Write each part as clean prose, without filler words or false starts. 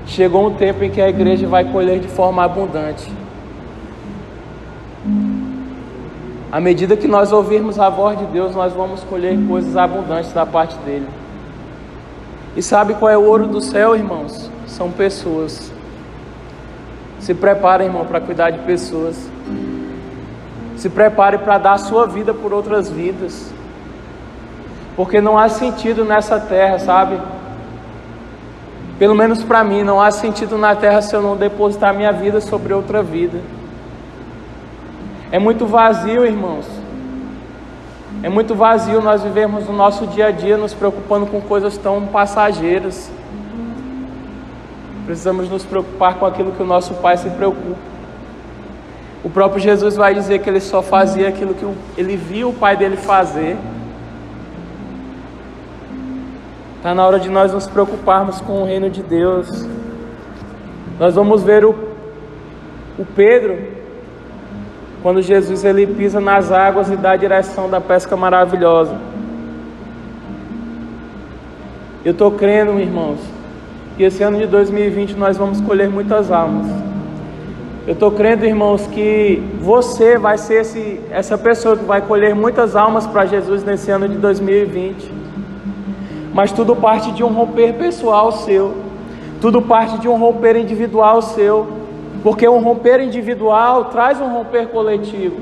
Chegou um tempo em que a igreja vai colher de forma abundante. À medida que nós ouvirmos a voz de Deus, nós vamos colher coisas abundantes da parte dele. E sabe qual é o ouro do céu, irmãos? São pessoas. Se prepare, irmão, para cuidar de pessoas. Se prepare para dar a sua vida por outras vidas. Porque não há sentido nessa terra, sabe? Pelo menos para mim, não há sentido na terra se eu não depositar minha vida sobre outra vida. É muito vazio, irmãos. É muito vazio nós vivermos o nosso dia a dia nos preocupando com coisas tão passageiras. Precisamos nos preocupar com aquilo que o nosso Pai se preocupa. O próprio Jesus vai dizer que ele só fazia aquilo que ele viu o Pai dele fazer. Está na hora de nós nos preocuparmos com o reino de Deus. Nós vamos ver o Pedro, quando Jesus ele pisa nas águas e dá a direção da pesca maravilhosa. Eu estou crendo, irmãos, que esse ano de 2020 nós vamos colher muitas almas. Eu estou crendo, irmãos, que você vai ser essa pessoa que vai colher muitas almas para Jesus nesse ano de 2020. Mas tudo parte de um romper pessoal seu. Tudo parte de um romper individual seu. Porque um romper individual traz um romper coletivo.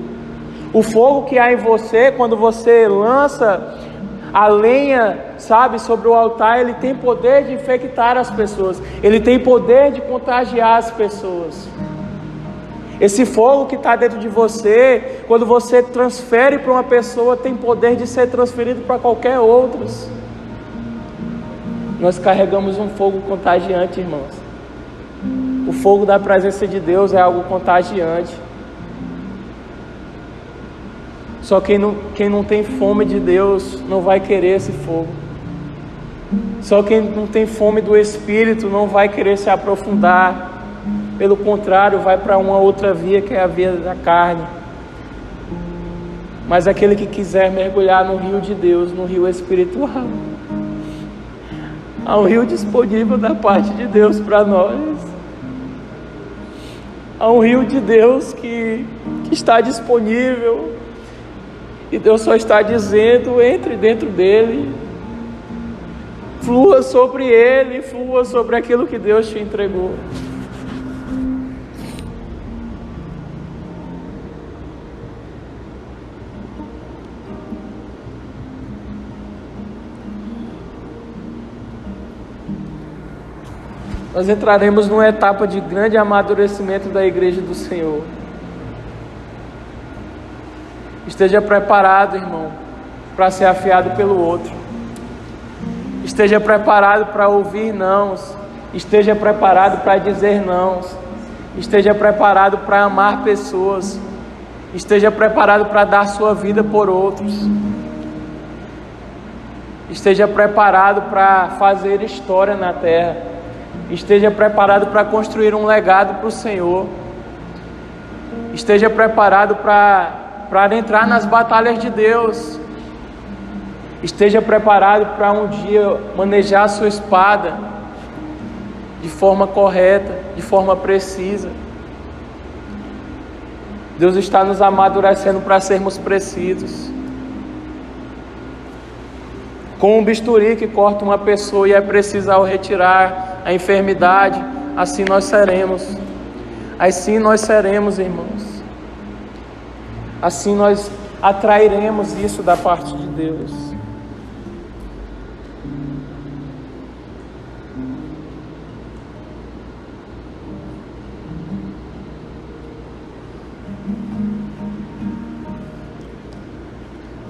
O fogo que há em você, quando você lança a lenha, sabe, sobre o altar, ele tem poder de infectar as pessoas. Ele tem poder de contagiar as pessoas. Esse fogo que está dentro de você, quando você transfere para uma pessoa, tem poder de ser transferido para qualquer outra. Nós carregamos um fogo contagiante, irmãos. O fogo da presença de Deus é algo contagiante. Só quem não tem fome de Deus não vai querer esse fogo. Só quem não tem fome do Espírito não vai querer se aprofundar. Pelo contrário, vai para uma outra via, que é a via da carne. Mas aquele que quiser mergulhar no rio de Deus, no rio espiritual, há um rio disponível da parte de Deus para nós. Há um rio de Deus que está disponível. E Deus só está dizendo: entre dentro dele. Flua sobre ele, flua sobre aquilo que Deus te entregou. Nós entraremos numa etapa de grande amadurecimento da igreja do Senhor. Esteja preparado, irmão, para ser afiado pelo outro. Esteja preparado para ouvir nãos. Esteja preparado para dizer nãos. Esteja preparado para amar pessoas. Esteja preparado para dar sua vida por outros. Esteja preparado para fazer história na terra. Esteja preparado para construir um legado para o Senhor. Esteja preparado para entrar nas batalhas de Deus. Esteja preparado para um dia manejar a sua espada de forma correta, de forma precisa. Deus está nos amadurecendo para sermos precisos. Com um bisturi que corta uma pessoa e é preciso ao retirar a enfermidade, assim nós seremos. Assim nós seremos, irmãos. Assim nós atrairemos isso da parte de Deus.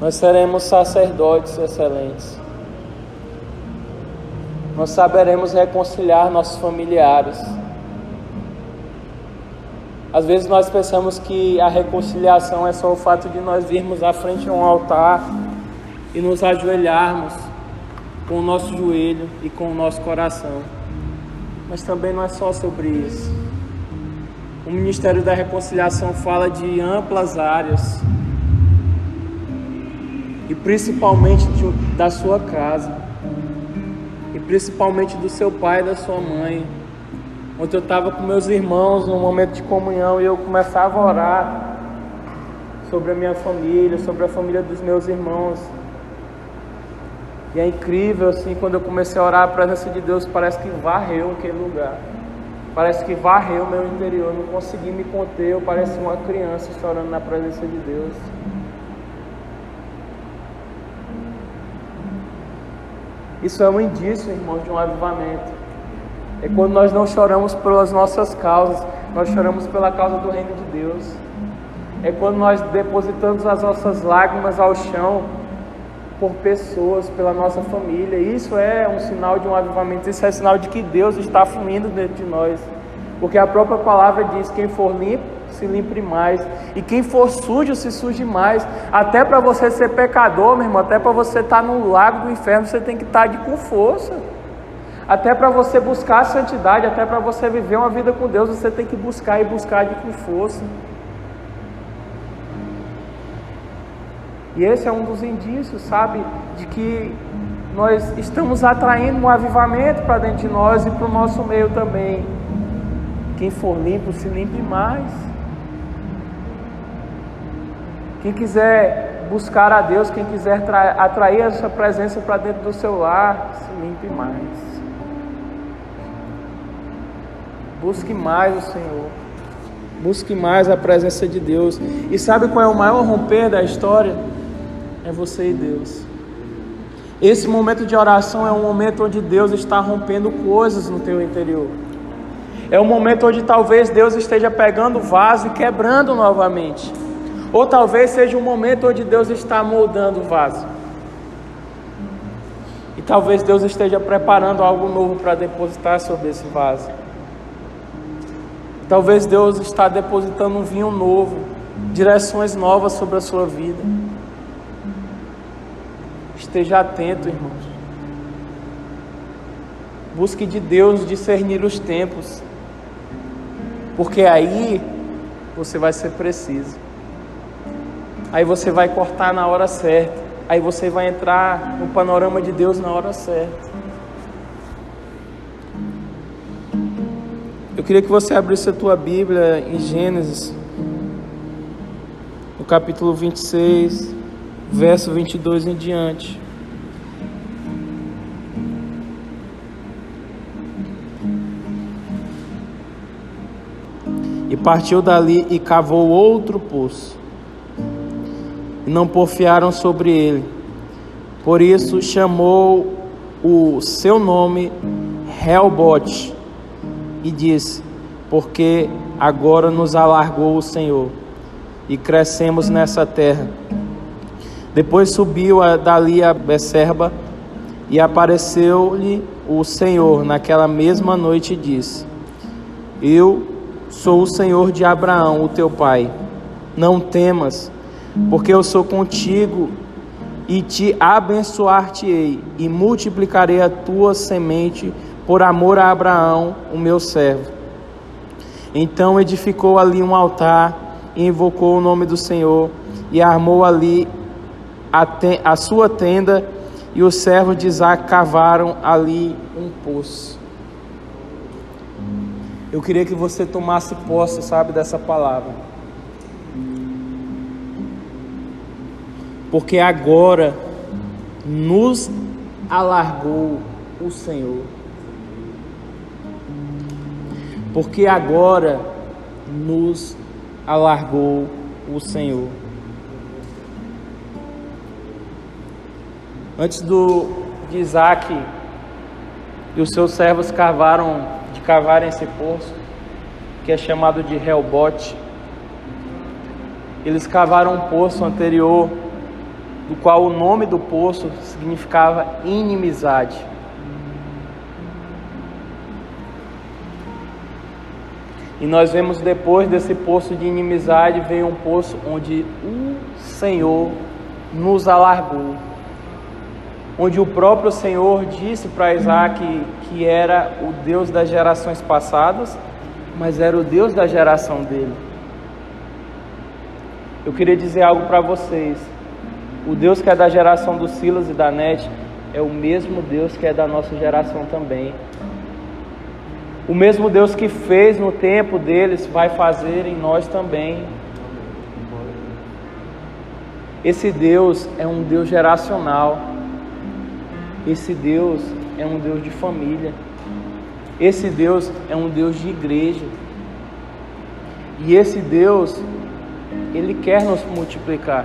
Nós seremos sacerdotes excelentes. Nós saberemos reconciliar nossos familiares. Às vezes nós pensamos que a reconciliação é só o fato de nós virmos à frente de um altar e nos ajoelharmos com o nosso joelho e com o nosso coração. Mas também não é só sobre isso. O Ministério da Reconciliação fala de amplas áreas. E principalmente da sua casa. E principalmente do seu pai e da sua mãe. Ontem eu estava com meus irmãos num momento de comunhão e eu começava a orar sobre a minha família, sobre a família dos meus irmãos. E é incrível assim, quando eu comecei a orar, a presença de Deus parece que varreu aquele lugar. Parece que varreu o meu interior, eu não consegui me conter, eu parecia uma criança chorando na presença de Deus. Isso é um indício, irmãos, de um avivamento. É quando nós não choramos pelas nossas causas, nós choramos pela causa do reino de Deus. É quando nós depositamos as nossas lágrimas ao chão por pessoas, pela nossa família. Isso é um sinal de um avivamento, isso é sinal de que Deus está fluindo dentro de nós. Porque a própria palavra diz: quem for limpo, se limpe mais. E quem for sujo, se suje mais. Até para você ser pecador, meu irmão, até para você estar no lago do inferno, você tem que estar com força. Até para você buscar a santidade, até para você viver uma vida com Deus, você tem que buscar com força. E esse é um dos indícios, sabe, de que nós estamos atraindo um avivamento para dentro de nós e para o nosso meio também. Quem for limpo, se limpe mais. Quem quiser buscar a Deus, quem quiser atrair essa presença para dentro do seu lar, se limpe mais. Busque mais o Senhor. Busque mais a presença de Deus. E sabe qual é o maior romper da história? É você e Deus. Esse momento de oração é um momento onde Deus está rompendo coisas no teu interior. É um momento onde talvez Deus esteja pegando o vaso e quebrando novamente. Ou talvez seja um momento onde Deus está moldando o vaso. E talvez Deus esteja preparando algo novo para depositar sobre esse vaso. Talvez Deus está depositando um vinho novo, direções novas sobre a sua vida. Esteja atento, irmãos. Busque de Deus discernir os tempos, porque aí você vai ser preciso. Aí você vai cortar na hora certa. Aí você vai entrar no panorama de Deus na hora certa. Eu queria que você abrisse a tua Bíblia em Gênesis, no capítulo 26, verso 22 em diante. E partiu dali e cavou outro poço, e não porfiaram sobre ele. Por isso chamou o seu nome Rehobote, e disse: porque agora nos alargou o Senhor, e crescemos nessa terra. Depois subiu dali a Becerba, e apareceu-lhe o Senhor naquela mesma noite, e disse: eu sou o Senhor de Abraão, o teu pai. Não temas, porque eu sou contigo, e te abençoar-te-ei, e multiplicarei a tua semente por amor a Abraão, o meu servo. Então edificou ali um altar, e invocou o nome do Senhor, e armou ali a sua tenda, e os servos de Isaac cavaram ali um poço. Eu queria que você tomasse posse, sabe, dessa palavra. Porque agora nos alargou o Senhor. Porque agora nos alargou o Senhor. Antes de Isaac e os seus servos cavarem esse poço, que é chamado de Rehobote, eles cavaram um poço anterior, do qual o nome do poço significava inimizade. E nós vemos depois desse poço de inimizade, veio um poço onde o Senhor nos alargou. Onde o próprio Senhor disse para Isaac que era o Deus das gerações passadas, mas era o Deus da geração dele. Eu queria dizer algo para vocês. O Deus que é da geração do Silas e da Nete é o mesmo Deus que é da nossa geração também. O mesmo Deus que fez no tempo deles vai fazer em nós também. Esse Deus é um Deus geracional. Esse Deus é um Deus de família. Esse Deus é um Deus de igreja. E esse Deus, Ele quer nos multiplicar.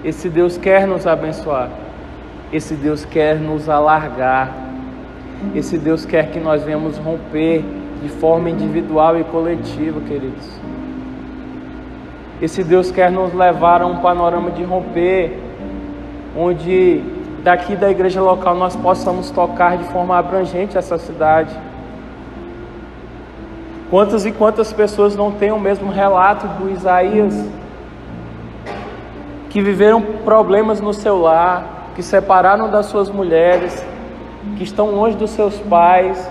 Esse Deus quer nos abençoar. Esse Deus quer nos alargar. Esse Deus quer que nós venhamos romper de forma individual e coletiva, queridos. Esse Deus quer nos levar a um panorama de romper, onde daqui da igreja local nós possamos tocar de forma abrangente essa cidade. Quantas e quantas pessoas não têm o mesmo relato do Isaías, que viveram problemas no seu lar, que separaram das suas mulheres, que estão longe dos seus pais.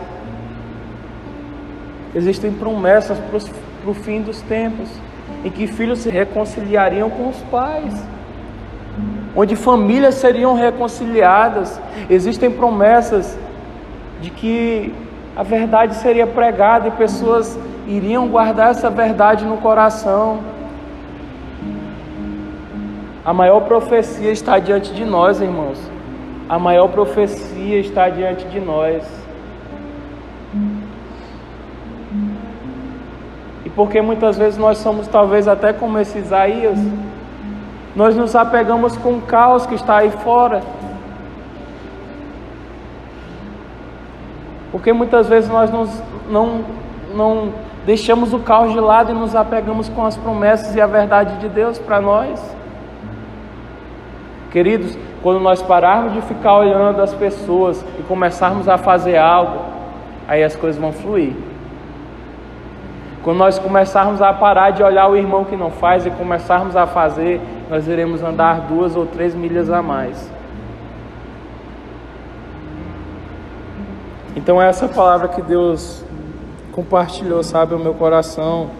Existem promessas para o fim dos tempos, em que filhos se reconciliariam com os pais, onde famílias seriam reconciliadas. Existem promessas de que a verdade seria pregada e pessoas iriam guardar essa verdade no coração. A maior profecia está diante de nós, irmãos. A maior profecia está diante de nós. E porque muitas vezes nós somos talvez até como esse Isaías, nós nos apegamos com o caos que está aí fora. Porque muitas vezes nós não deixamos o caos de lado e nos apegamos com as promessas e a verdade de Deus para nós. Queridos, quando nós pararmos de ficar olhando as pessoas e começarmos a fazer algo, aí as coisas vão fluir. Quando nós começarmos a parar de olhar o irmão que não faz e começarmos a fazer, nós iremos andar 2 ou 3 milhas a mais. Então essa palavra que Deus compartilhou, sabe, o meu coração.